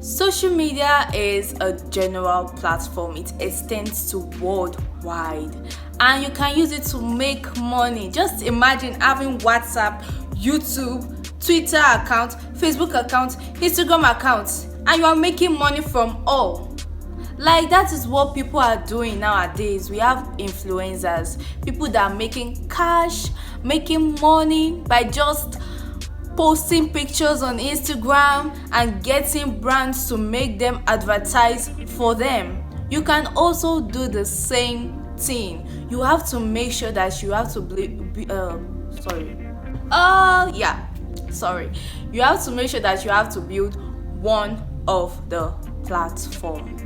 Social media is a general platform. It extends to worldwide, and you can use it to make money. Just imagine having WhatsApp, YouTube, Twitter account, Facebook account, Instagram account, and you are making money from all. Like, that is what people are doing nowadays. We have influencers, people that are making cash, making money by just posting pictures on Instagram and getting brands to make them advertise for them. You can also do the same thing. You have to make sure that you have to you have to make sure that you have to build one of the platform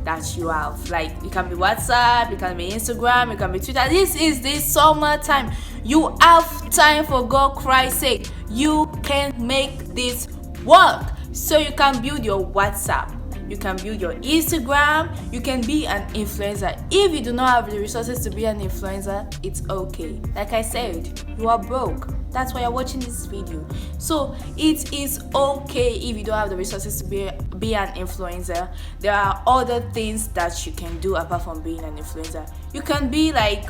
that you have. Like, it can be WhatsApp, it can be Instagram, it can be Twitter. This is the summertime. You have time, for God Christ's sake. You can make this work. So you can build your WhatsApp, you can build your Instagram, you can be an influencer. If you do not have the resources to be an influencer, it's okay. Like I said, you are broke. That's why you're watching this video. So it is okay if you don't have the resources to be an influencer. There are other things that you can do apart from being an influencer. You can be like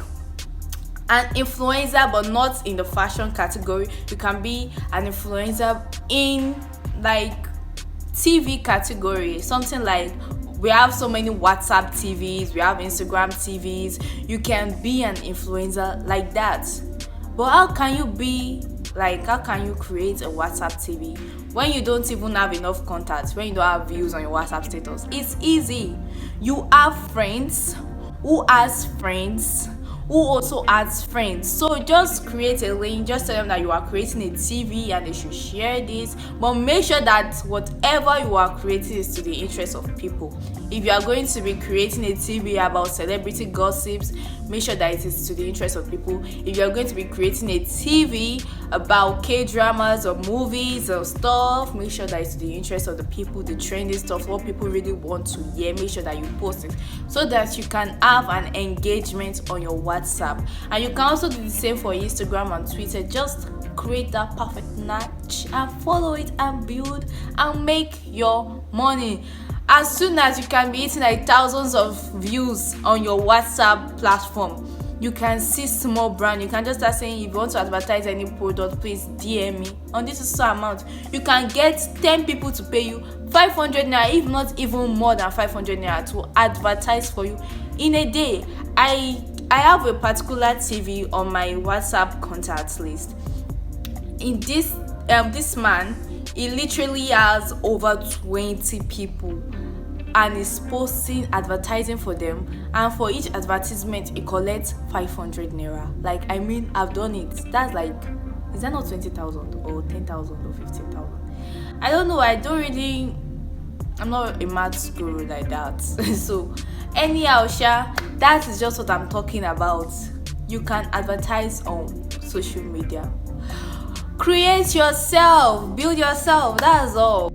an influencer but not in the fashion category. You can be an influencer in like TV category, something like, we have so many WhatsApp TVs, we have Instagram TVs. You can be an influencer like that. But how can you create a WhatsApp TV when you don't even have enough contacts, when you don't have views on your WhatsApp status? It's easy. You have friends who has friends who also adds friends. So just create a link, just tell them that you are creating a TV and they should share this. But make sure that whatever you are creating is to the interest of people. If you are going to be creating a TV about celebrity gossips, make sure that it is to the interest of people. If you are going to be creating a TV about K-dramas or movies or stuff, make sure that it's to the interest of the people, the trendy stuff, what people really want to hear. Make sure that you post it so that you can have an engagement on your WhatsApp. And you can also do the same for Instagram and Twitter. Just create that perfect niche and follow it and build and make your money. As soon as you can be hitting like thousands of views on your WhatsApp platform, you can see small brand. You can just start saying, if you want to advertise any product, please DM me on this so amount. You can get 10 people to pay you 500 naira, if not even more than 500 naira, to advertise for you in a day. I have a particular TV on my WhatsApp contacts list. In this man, he literally has over 20 people and is posting advertising for them, and for each advertisement he collects 500 naira. Like, I mean, I've done it. That's like, is that not 20,000 or 10,000 or 15,000? I don't know. I'm not a maths guru like that. So anyhow, that is just what I'm talking about. You can advertise on social media. Create yourself, build yourself, that's all.